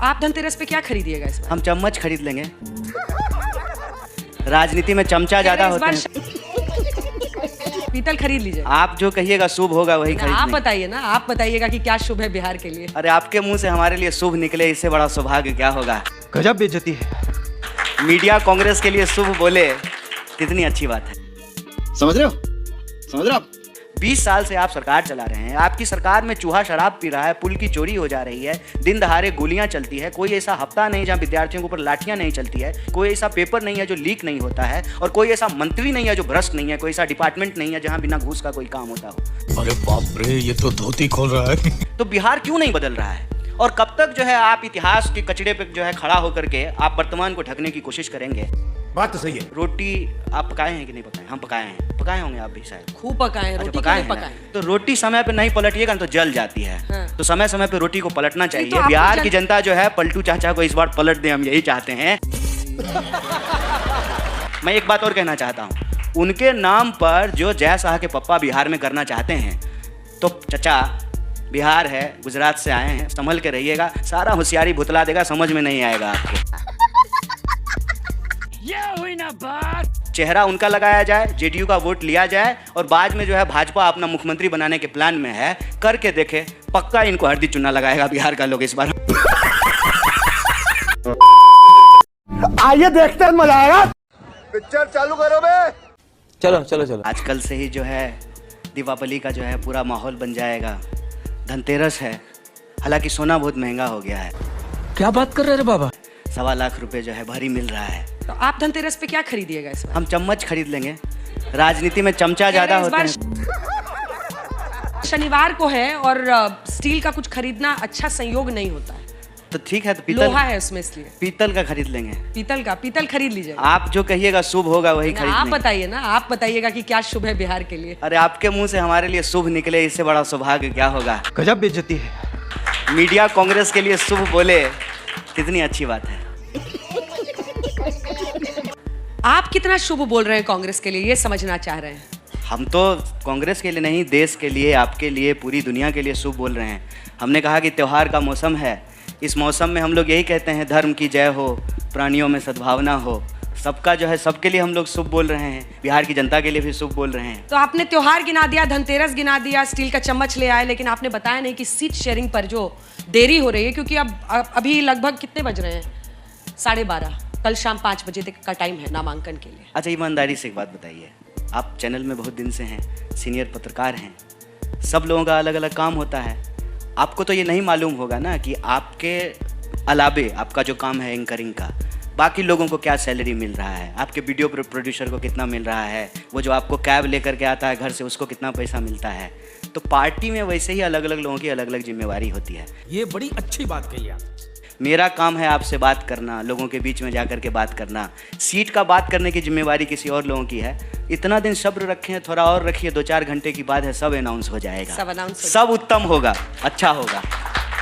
आप धनतेरस पे क्या खरीदिएगा इस बार? हम चम्मच खरीद लेंगे। राजनीति में चमचा ज्यादा होता है। पीतल खरीद लीजिए। आप जो कहिएगा शुभ होगा वही खरीद आप लेंगे। बताइए ना, आप बताइएगा कि क्या शुभ है बिहार के लिए। अरे आपके मुंह से हमारे लिए शुभ निकले, इससे बड़ा सौभाग्य क्या होगा। गजब बेइज्जती है। मीडिया कांग्रेस के लिए शुभ बोले कितनी अच्छी बात है। समझ रहे हो आप? 20 साल से आप सरकार चला रहे हैं। आपकी सरकार में चूहा शराब पी रहा है, पुल की चोरी हो जा रही है, दिन दहाड़े गोलियां चलती है। कोई ऐसा हफ्ता नहीं जहां विद्यार्थियों के ऊपर लाठियां नहीं चलती है। कोई ऐसा पेपर नहीं है जो लीक नहीं होता है, और कोई ऐसा मंत्री नहीं है जो भ्रष्ट नहीं है। कोई ऐसा डिपार्टमेंट नहीं है जहां बिना घूस का कोई काम होता हो। अरे बाप रे, ये तो धोती खोल रहा है। तो बिहार क्यों नहीं बदल रहा है? और कब तक जो है आप इतिहास के कचड़े पे जो है खड़ा होकर के आप वर्तमान को ढकने की कोशिश करेंगे? बात तो सही है। रोटी आप पकाए हैं कि नहीं पकाए? हम पकाए हैं। पकाए होंगे आप भी शायद। खूब पकाए हैं, अच्छा, रोटी पकाए क्यों हैं नहीं ना? पकाए? तो रोटी समय पे नहीं पलटिएगा तो जल जाती है। हाँ। तो समय समय पे रोटी को पलटना तो चाहिए। आपको बिहार की जनता जो है पलटू चाचा को इस बार पलट दे, हम यही चाहते हैं। मैं एक बात और कहना चाहता हूँ, उनके नाम पर जो जय शाह के पप्पा बिहार में करना चाहते हैं, तो चचा बिहार है, गुजरात से आए हैं, संभल के रहिएगा। सारा होशियारी भुतला देगा, समझ में नहीं आएगा आपको। ये हुई ना बात। चेहरा उनका लगाया जाए, जेडीयू का वोट लिया जाए, और बाद में जो है भाजपा अपना मुख्यमंत्री बनाने के प्लान में है, करके देखे। पक्का इनको हरदी चुना लगाएगा बिहार का लोग इस बार। आइए देखते हैं, मजा आएगा। पिक्चर चालू करो बे। चलो चलो चलो। आजकल से ही जो है दीपावली का जो है पूरा माहौल बन जाएगा। धनतेरस है, हालांकि सोना बहुत महंगा हो गया है। क्या बात कर रहे रे बाबा? 1.25 लाख रुपए जो है भरी मिल रहा है। तो आप धनतेरस पे क्या खरीदिएगा इस बार? हम चम्मच खरीद लेंगे। राजनीति में चमचा ज्यादा इस होता बार है। शनिवार को है और स्टील का कुछ खरीदना अच्छा संयोग नहीं होता है। तो ठीक है, तो लोहा है उसमें, इसलिए पीतल का खरीद लेंगे। पीतल खरीद लीजिए। आप जो कहिएगा शुभ होगा वही खरीद आप लेंगे। बताइए ना, आप बताइएगा कि क्या शुभ है बिहार के लिए। अरे आपके मुंह से हमारे लिए शुभ निकले, इससे बड़ा सौभाग्य क्या होगा। गजब बेइज्जती है। मीडिया कांग्रेस के लिए शुभ बोले कितनी अच्छी बात है। आप कितना शुभ बोल रहे हैं कांग्रेस के लिए, ये समझना चाह रहे हैं। हम तो कांग्रेस के लिए नहीं, देश के लिए, आपके लिए, पूरी दुनिया के लिए शुभ बोल रहे हैं। हमने कहा कि त्योहार का मौसम है, इस मौसम में हम लोग यही कहते हैं, धर्म की जय हो, प्राणियों में सद्भावना हो। सबका जो है, सबके लिए हम लोग शुभ बोल रहे हैं। बिहार की जनता के लिए भी शुभ बोल रहे हैं। तो आपने त्योहार गिना दिया, धनतेरस गिना दिया, स्टील का चम्मच ले आए, लेकिन आपने बताया नहीं कि सीट शेयरिंग पर जो देरी हो रही है, क्योंकि अब अभी लगभग कितने बज रहे हैं? 12:30। कल शाम 5 बजे तक का टाइम है नामांकन के लिए। अच्छा, ईमानदारी से एक बात बताइए, आप चैनल में बहुत दिन से हैं, सीनियर पत्रकार हैं, सब लोगों का अलग अलग काम होता है। आपको तो ये नहीं मालूम होगा ना कि आपके अलावे आपका जो काम है एंकरिंग का, बाकी लोगों को क्या सैलरी मिल रहा है, आपके वीडियो प्रोड्यूसर को कितना मिल रहा है, वो जो आपको कैब लेकर के आता है घर से उसको कितना पैसा मिलता है। तो पार्टी में वैसे ही अलग अलग लोगों की अलग अलग जिम्मेवारी होती है। ये बड़ी अच्छी बात कही आप। मेरा काम है आपसे बात करना, लोगों के बीच में जाकर के बात करना। सीट का बात करने की जिम्मेवारी किसी और लोगों की है। इतना दिन सब्र रखें, थोड़ा और रखिए, 2-4 घंटे की बाद है, सब अनाउंस हो जाएगा। सब announce हो सब उत्तम होगा, अच्छा होगा।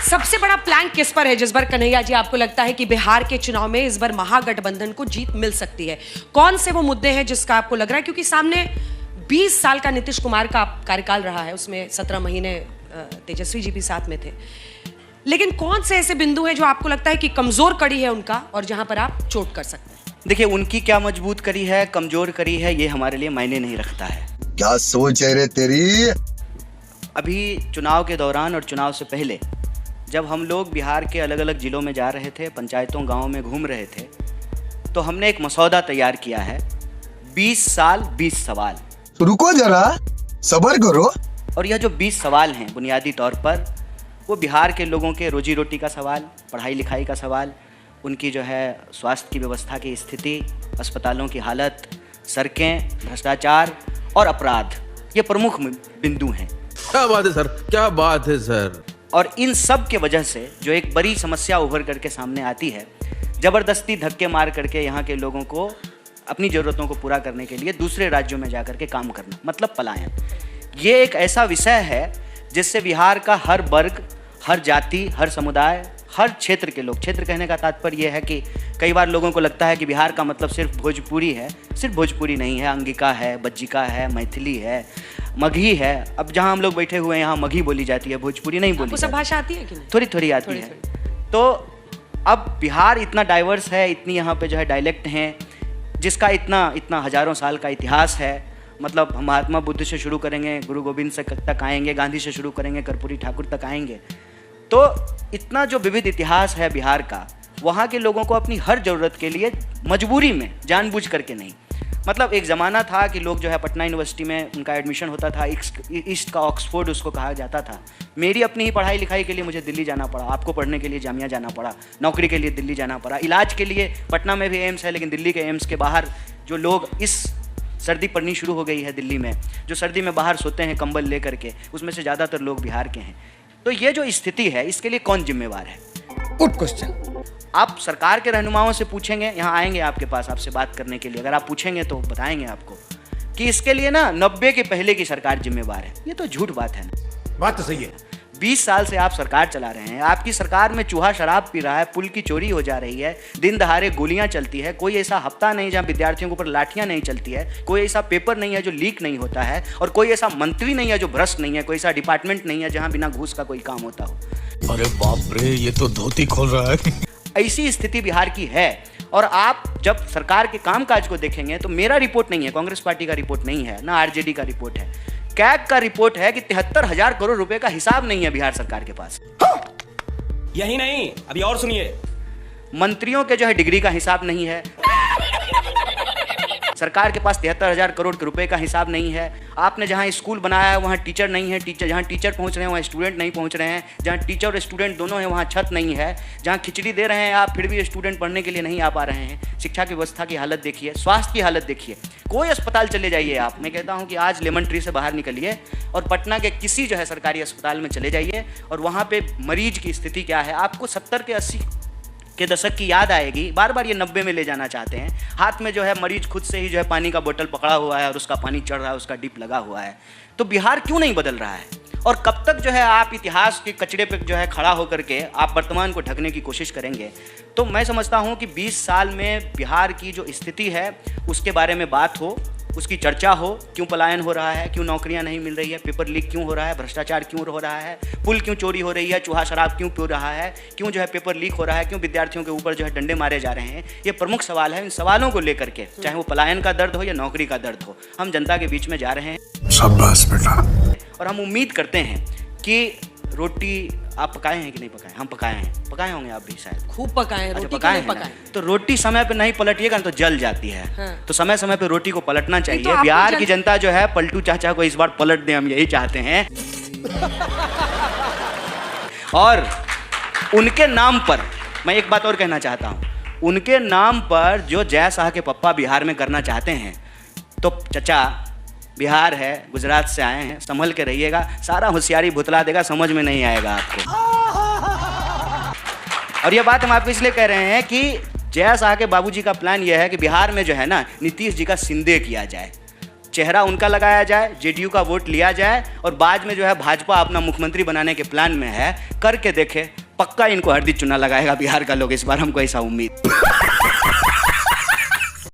सबसे बड़ा प्लान किस पर है जिस बार कन्हैया जी आपको लगता है कि बिहार के चुनाव में इस बार महागठबंधन को जीत मिल सकती है? कौन से वो मुद्दे हैं जिसका आपको लग रहा है, क्योंकि सामने 20 साल का नीतीश कुमार का कार्यकाल रहा है, उसमें 17 महीने तेजस्वी जी भी साथ में थे, लेकिन कौन से ऐसे बिंदु हैं जो आपको लगता है कि कमजोर कड़ी है उनका और जहां पर आप चोट कर सकते हैं? देखिए, उनकी क्या मजबूत कड़ी है, कमजोर कड़ी है, ये हमारे लिए मायने नहीं रखता है। क्या सोच है रे तेरी? अभी चुनाव के दौरान और चुनाव से पहले जब हम लोग बिहार के अलग अलग जिलों में जा रहे थे, पंचायतों गांवों में घूम रहे थे, तो हमने एक मसौदा तैयार किया है, 20 साल 20 सवाल। रुको जरा, सब्र करो। और यह जो 20 सवाल हैं, बुनियादी तौर पर वो बिहार के लोगों के रोजी रोटी का सवाल, पढ़ाई लिखाई का सवाल, उनकी जो है स्वास्थ्य की व्यवस्था की स्थिति, अस्पतालों की हालत, सड़कें, भ्रष्टाचार और अपराध, ये प्रमुख बिंदु हैं। क्या बात है सर, क्या बात है सर। और इन सब के वजह से जो एक बड़ी समस्या उभर करके सामने आती है, ज़बरदस्ती धक्के मार करके यहाँ के लोगों को अपनी ज़रूरतों को पूरा करने के लिए दूसरे राज्यों में जा करके काम करना, मतलब पलायन। ये एक ऐसा विषय है जिससे बिहार का हर वर्ग, हर जाति, हर समुदाय, हर क्षेत्र के लोग, क्षेत्र कहने का तात्पर्य यह है कि कई बार लोगों को लगता है कि बिहार का मतलब सिर्फ भोजपुरी है। सिर्फ भोजपुरी नहीं है, अंगिका है, बज्जिका है, मैथिली है, मगही है। अब जहाँ हम लोग बैठे हुए हैं यहाँ मगही बोली जाती है, भोजपुरी नहीं बोली आपको सब जाती। भाषा आती है कि नहीं? थोड़ी थोड़ी आती है। तो अब बिहार इतना डाइवर्स है, इतनी यहाँ पे जो है डायलेक्ट हैं, जिसका इतना हजारों साल का इतिहास है। मतलब हम महात्मा बुद्ध से शुरू करेंगे, गुरु गोविंद से तक आएंगे, गांधी से शुरू करेंगे, कर्पूरी ठाकुर तक आएंगे। तो इतना जो विविध इतिहास है बिहार का, वहाँ के लोगों को अपनी हर ज़रूरत के लिए मजबूरी में, जानबूझ करके नहीं, मतलब एक ज़माना था कि लोग जो है पटना यूनिवर्सिटी में उनका एडमिशन होता था, ईस्ट का ऑक्सफोर्ड उसको कहा जाता था। मेरी अपनी ही पढ़ाई लिखाई के लिए मुझे दिल्ली जाना पड़ा, आपको पढ़ने के लिए जामिया जाना पड़ा, नौकरी के लिए दिल्ली जाना पड़ा, इलाज के लिए पटना में भी एम्स है, लेकिन दिल्ली के एम्स के बाहर जो लोग, इस सर्दी पड़नी शुरू हो गई है दिल्ली में, जो सर्दी में बाहर सोते हैं कंबल ले करके, उसमें से ज़्यादातर लोग बिहार के हैं। तो ये जो स्थिति है, इसके लिए कौन जिम्मेवार है? Good question. आप सरकार के रहनुमाओं से पूछेंगे, यहाँ आएंगे आपके पास आपसे बात करने के लिए, अगर आप पूछेंगे तो बताएंगे आपको कि इसके लिए ना 90 के पहले की सरकार जिम्मेवार है। ये तो झूठ बात है ना। बात तो सही है। 20 साल से आप सरकार चला रहे हैं, आपकी सरकार में चूहा शराब पी रहा है, पुल की चोरी हो जा रही है, दिन दहाड़े गोलियां चलती है, कोई ऐसा हफ्ता नहीं जहां विद्यार्थियों के ऊपर लाठियां नहीं चलती है, कोई ऐसा पेपर नहीं है जो लीक नहीं होता है, और कोई ऐसा मंत्री नहीं है जो भ्रष्ट नहीं है, कोई ऐसा डिपार्टमेंट नहीं है जहां बिना घूस का कोई काम होता हो। अरे बाप रे, ये तो धोती खोल रहा है। ऐसी स्थिति बिहार की है। और आप जब सरकार के कामकाज को देखेंगे तो मेरा रिपोर्ट नहीं है, कांग्रेस पार्टी का रिपोर्ट नहीं है, ना आरजेडी का रिपोर्ट है, कैग का रिपोर्ट है कि 73,000 करोड़ रुपए का हिसाब नहीं है बिहार सरकार के पास। यही नहीं, अभी और सुनिए, मंत्रियों के जो है डिग्री का हिसाब नहीं है, सरकार के पास 73,000 करोड़ के रुपए का हिसाब नहीं है। आपने जहां स्कूल बनाया है वहां टीचर नहीं है, जहां टीचर पहुंच रहे हैं वहां स्टूडेंट नहीं पहुंच रहे हैं, जहां टीचर और स्टूडेंट दोनों हैं वहां छत नहीं है, जहां खिचड़ी दे रहे हैं आप फिर भी स्टूडेंट पढ़ने के लिए नहीं आ पा रहे हैं। शिक्षा की व्यवस्था की हालत देखिए, स्वास्थ्य की हालत देखिए। कोई अस्पताल चले जाइए आप, मैं कहता हूँ कि आज लेमन ट्री से बाहर निकलिए और पटना के किसी जो है सरकारी अस्पताल में चले जाइए, और वहाँ पे मरीज की स्थिति क्या है, आपको 70 के 80 के दशक की याद आएगी। बार बार ये 90 में ले जाना चाहते हैं। हाथ में जो है मरीज खुद से ही जो है पानी का बोतल पकड़ा हुआ है और उसका पानी चढ़ रहा है, उसका डिप लगा हुआ है। तो बिहार क्यों नहीं बदल रहा है? और कब तक जो है आप इतिहास के कचड़े पे जो है खड़ा होकर के आप वर्तमान को ढकने की कोशिश करेंगे? तो मैं समझता हूँ कि 20 साल में बिहार की जो स्थिति है उसके बारे में बात हो, उसकी चर्चा हो। क्यों पलायन हो रहा है, क्यों नौकरियां नहीं मिल रही है, पेपर लीक क्यों हो रहा है, भ्रष्टाचार क्यों हो रहा है, पुल क्यों चोरी हो रही है, चूहा शराब क्यों पी रहा है, क्यों जो है पेपर लीक हो रहा है, क्यों विद्यार्थियों के ऊपर जो है डंडे मारे जा रहे हैं, ये प्रमुख सवाल है। इन सवालों को लेकर के, चाहे वो पलायन का दर्द हो या नौकरी का दर्द हो, हम जनता के बीच में जा रहे हैं। शाबाश बेटा। और हम उम्मीद करते हैं कि रोटी आप पकाए हैं कि नहीं पकाए? हम पकाए हैं, पकाए होंगे आप भी शायद। खूब पकाए हैं, अच्छा, रोटी पकाए क्यों हैं नहीं ना? पकाए? तो रोटी समय पे नहीं पलटिएगा तो जल जाती है। हाँ। तो समय समय पे रोटी को पलटना चाहिए। आपको बिहार की जनता जो है पलटू चाचा को इस बार पलट दें, हम यही चाहते हैं। और उनके नाम पर मैं एक बात और कहना चाहता हूँ, उनके नाम पर जो जय शाह के पप्पा बिहार में करना चाहते हैं, तो चचा बिहार है, गुजरात से आए हैं, संभल के रहिएगा, सारा होशियारी भुतला देगा, समझ में नहीं आएगा आपको। और ये बात हम आपको इसलिए कह रहे हैं कि जय शाह के बाबूजी का प्लान यह है कि बिहार में जो है ना नीतीश जी का सिंदे किया जाए, चेहरा उनका लगाया जाए, जेडीयू का वोट लिया जाए, और बाद में जो है भाजपा अपना मुख्यमंत्री बनाने के प्लान में है। करके देखे, पक्का इनको हरदी चुना लगाएगा बिहार का लोग इस बार, हमको ऐसा उम्मीद।